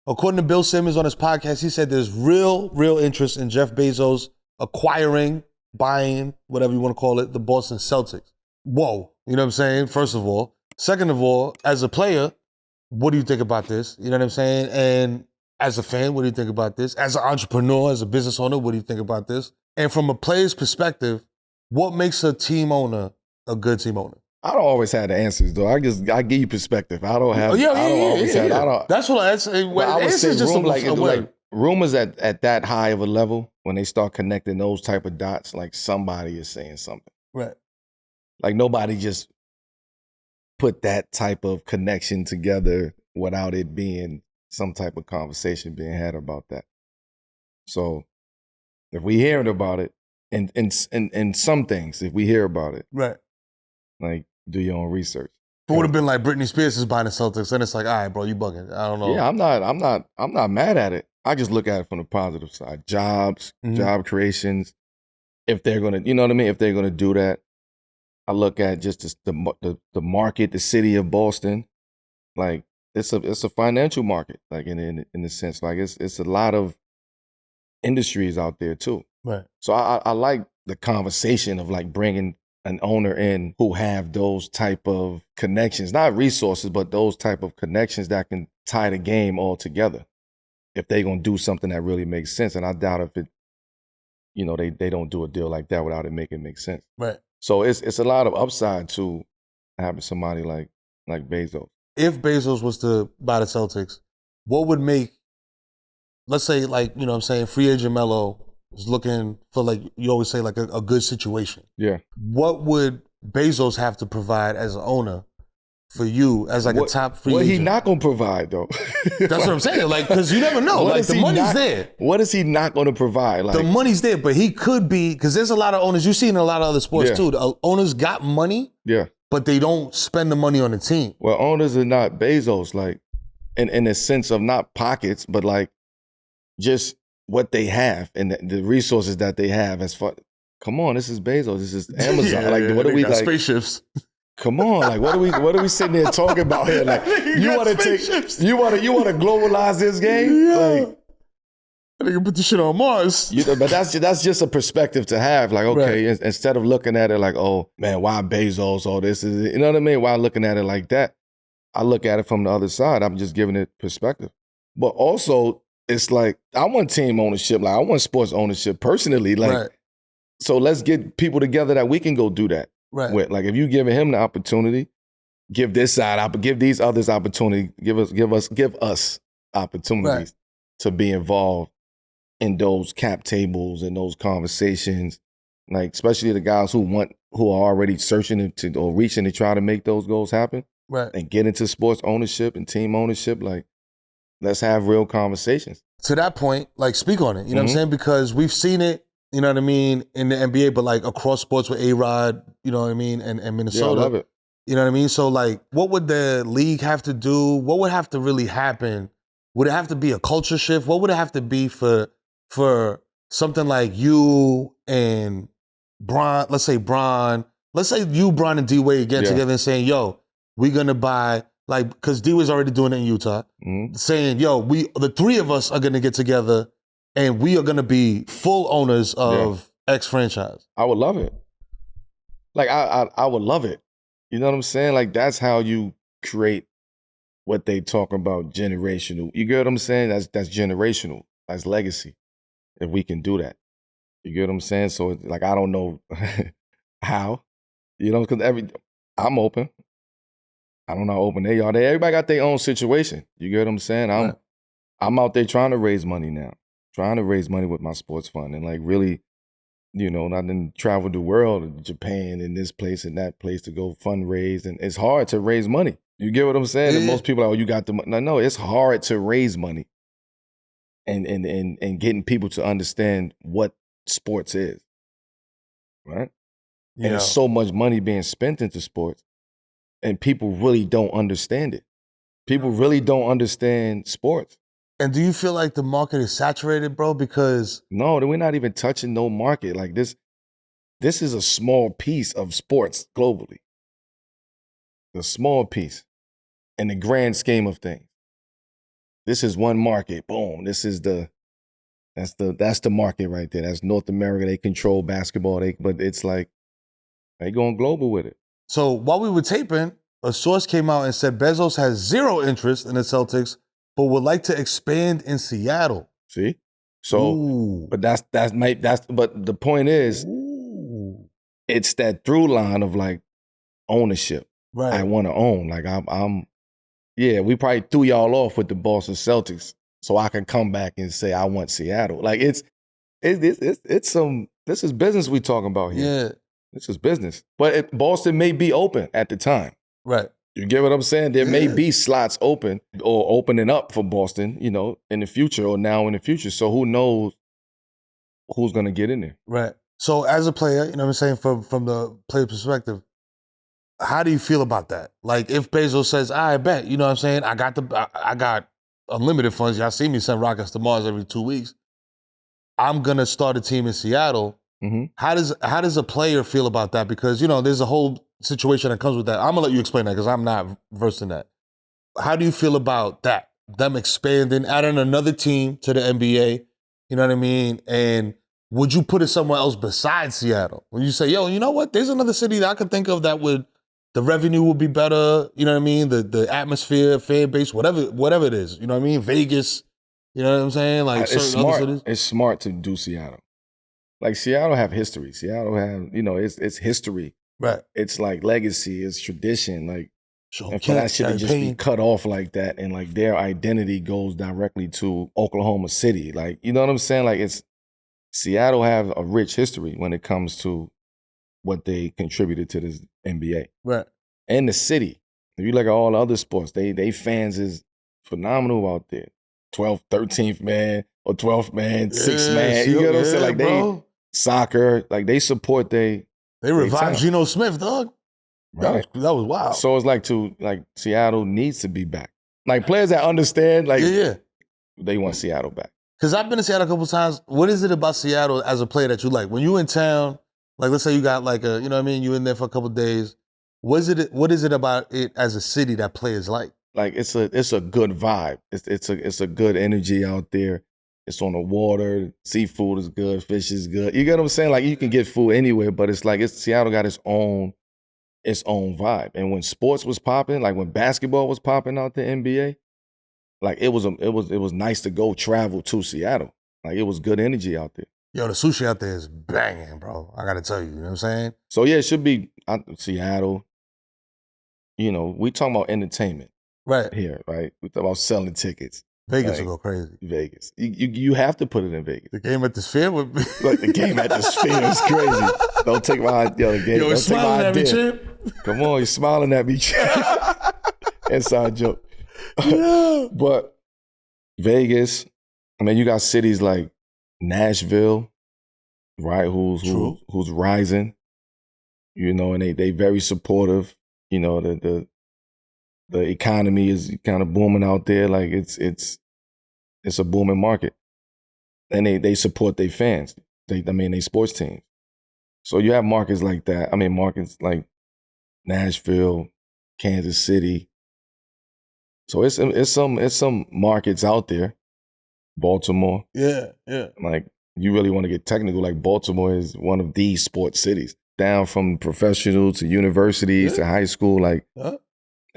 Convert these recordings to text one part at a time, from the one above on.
According to Bill Simmons on his podcast, he said there's real interest in Jeff Bezos acquiring, buying, whatever you want to call it, the Boston Celtics. Whoa. You know what I'm saying? First of all. Second of all, as a player, what do you think about this? You know what I'm saying? And as a fan, what do you think about this? As an entrepreneur, as a business owner, what do you think about this? And from a player's perspective, what makes a team owner a good team owner? I don't always have the answers, though. I give you perspective. I don't have. That's what I say. I would say like rumors at that high of a level, when they start connecting those type of dots, like somebody is saying something. Right. Like nobody just put that type of connection together without it being some type of conversation being had about that. So if we hearing about it, and some things, if we hear about it, right, like do your own research. It would have been like Britney Spears is buying the Celtics, and it's like, all right, bro, you bugging. I don't know. Yeah, I'm not mad at it. I just look at it from the positive side. Jobs, job creations. If they're gonna, you know what I mean? If they're gonna do that, I look at just the market, the city of Boston. Like it's a financial market, like in the sense, like it's a lot of industries out there too. Right. So I like the conversation of like bringing an owner in who have those type of connections, not resources, but those type of connections that can tie the game all together. If they're going to do something that really makes sense. And I doubt if it, they don't do a deal like that without it make sense. Right. So it's a lot of upside to having somebody like Bezos. If Bezos was to buy the Celtics, what would make, let's say, like, you know what I'm saying, free agent Melo is looking for, like, you always say, like a good situation. Yeah. What would Bezos have to provide as an owner for you as like a top free agent? What he not going to provide, though? That's what I'm saying. Like, because you never know. Like, the money's there. What is he not going to provide? Like, the money's there, but he could be, because there's a lot of owners, you see in a lot of other sports too, the owners got money, but they don't spend the money on the team. Well, owners are not Bezos, like, in a sense of not pockets, but like just what they have and the resources that they have as far. Come on, this is Bezos. This is Amazon. What are we like? Spaceships. Come on, like what are we sitting there talking about here? Like you want to globalize this game? Yeah. Like I think put the shit on Mars. But that's just a perspective to have. Like, okay, right. Instead of looking at it like, oh man, why Bezos? All this is, you know what I mean? Why looking at it like that? I look at it from the other side. I'm just giving it perspective. But also, it's like I want team ownership. Like I want sports ownership personally. Like, right. So let's get people together that we can go do that. Right. With. Like if you giving him the opportunity, give this side, give these others opportunity, give us opportunities right. to be involved in those cap tables and those conversations. Like especially the guys who are already searching or reaching to try to make those goals happen. Right. And get into sports ownership and team ownership. Like let's have real conversations. To that point, like speak on it. You know what I'm saying? Because we've seen it. You know what I mean, in the NBA, but like across sports with A-Rod, you know what I mean, and Minnesota. Yeah, I love it. You know what I mean? So like, what would the league have to do? What would have to really happen? Would it have to be a culture shift? What would it have to be for something like you and Bron, let's say you, Bron, and D-Wade getting together and saying, yo, we're going to buy, like, because D-Wade's already doing it in Utah, saying, yo, the three of us are going to get together and we are going to be full owners of X franchise. I would love it. Like, I would love it. You know what I'm saying? Like, that's how you create what they talk about generational. You get what I'm saying? That's generational. That's legacy. If we can do that. You get what I'm saying? So, it's like, I don't know how. You know, because I'm open. I don't know how open they are. Everybody got their own situation. You get what I'm saying? I'm out there trying to raise money now. Trying to raise money with my sports fund and like really, you know, I didn't travel the world, Japan and this place and that place to go fundraise. And it's hard to raise money. You get what I'm saying? Yeah. And most people are, oh, you got the money. No, it's hard to raise money and getting people to understand what sports is, right? Yeah. And there's so much money being spent into sports and people really don't understand it. People really don't understand sports. And do you feel like the market is saturated, bro? Because no, we're not even touching no market. Like this is a small piece of sports globally. A small piece in the grand scheme of things. This is one market. Boom. This is that's the market right there. That's North America. They control basketball. But it's like they going global with it. So while we were taping, a source came out and said Bezos has zero interest in the Celtics, but would like to expand in Seattle. See? So, Ooh. but but the point is, Ooh. it's that through line of like ownership. Right. I want to own. Like yeah, we probably threw y'all off with the Boston Celtics, so I can come back and say I want Seattle. Like it's some. This is business we talking about here. Yeah. This is business. But Boston may be open at the time. Right. You get what I'm saying? There may be slots open or opening up for Boston, in the future or now in the future. So who knows who's going to get in there? Right. So as a player, you know what I'm saying, from the player perspective, how do you feel about that? Like if Bezos says, I bet, you know what I'm saying, I got unlimited funds. Y'all see me send rockets to Mars every 2 weeks. I'm going to start a team in Seattle. Mm-hmm. How does a player feel about that? Because, there's a whole situation that comes with that. I'm going to let you explain that because I'm not versed in that. How do you feel about that? Them expanding, adding another team to the NBA, you know what I mean? And would you put it somewhere else besides Seattle? When you say, yo, you know what? There's another city that I could think of that the revenue would be better, you know what I mean? The atmosphere, fan base, whatever it is, you know what I mean? Vegas, you know what I'm saying? Like It's certain other cities. It's smart to do Seattle. Like Seattle have history. Seattle have, it's history. Right. It's like legacy, it's tradition. Like, So and for that shit to just be cut off like that and like their identity goes directly to Oklahoma City. Like, you know what I'm saying? Like Seattle have a rich history when it comes to what they contributed to this NBA. Right. And the city. If you look at all the other sports, they fans is phenomenal out there. 12th, 13th man or 12th man, 6th man. You know what I'm saying? Like bro. Soccer, like they support They revived Geno Smith, dog. Right. That was wild. So it's like Seattle needs to be back. Like players that understand, like they want Seattle back. Because I've been to Seattle a couple times. What is it about Seattle as a player that you like? When you in town, like let's say you got like you know what I mean, you in there for a couple of days. What is it about it as a city that players like? Like it's a good vibe. It's a good energy out there. It's on the water. Seafood is good. Fish is good. You get what I'm saying? Like you can get food anywhere, but it's like Seattle got its own vibe. And when sports was popping, like when basketball was popping out the NBA, like it was nice to go travel to Seattle. Like it was good energy out there. Yo, the sushi out there is banging, bro. I gotta tell you, you know what I'm saying? So yeah, it should be Seattle. We talking about entertainment. Right. Here, right? We talk about selling tickets. Vegas will go crazy. Vegas. You have to put it in Vegas. The game at the Sphere would be... Like the game at the Sphere is crazy. Don't take my the game. Yo, don't take my at me, idea. champ. Come on, you're smiling at me, champ. Inside joke. Yeah. But Vegas, I mean, you got cities like Nashville, right? Who's rising, and they very supportive. The economy is kind of booming out there. Like it's a booming market, and they support their fans. They sports teams. So you have markets like that. I mean, markets like Nashville, Kansas City. So it's some markets out there. Baltimore. Yeah. Like you really want to get technical. Like Baltimore is one of these sports cities. Down from professional to universities to high school, like.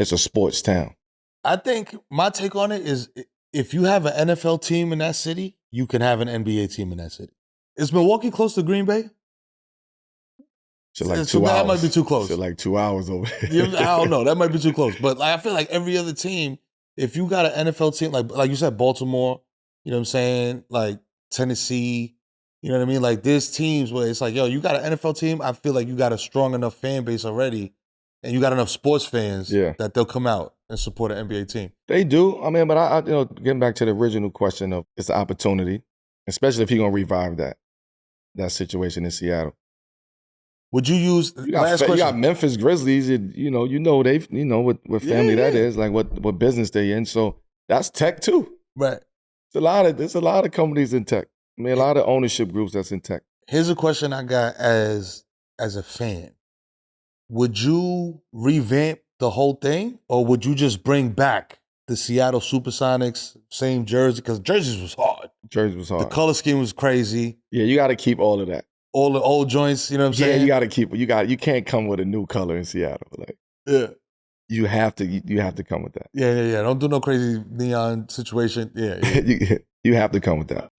It's a sports town. I think my take on it is if you have an NFL team in that city, you can have an NBA team in that city. Is Milwaukee close to Green Bay? So like 2 hours. That might be too close. So like 2 hours over. I don't know. That might be too close. But I feel like every other team, if you got an NFL team, like you said, Baltimore, you know what I'm saying? Like Tennessee, you know what I mean? Like there's teams where it's like, yo, you got an NFL team, I feel like you got a strong enough fan base already. And you got enough sports fans that they'll come out and support an NBA team. They do. I mean, but I getting back to the original question of it's an opportunity, especially if you're gonna revive that situation in Seattle. Would you use you got Memphis Grizzlies, what family that is, like what business they in. So that's tech too. Right. There's a lot of companies in tech. I mean, a lot of ownership groups that's in tech. Here's a question I got as a fan. Would you revamp the whole thing, or would you just bring back the Seattle Supersonics, same jersey, because jerseys was hard. Jersey was The hard. color scheme was crazy. Yeah, you got to keep all of that. All the old joints, you know what I'm saying? Yeah, you got to keep it. You can't come with a new color in Seattle. Like, Yeah. you have to come with that. Yeah. Don't do no crazy neon situation. Yeah. You have to come with that.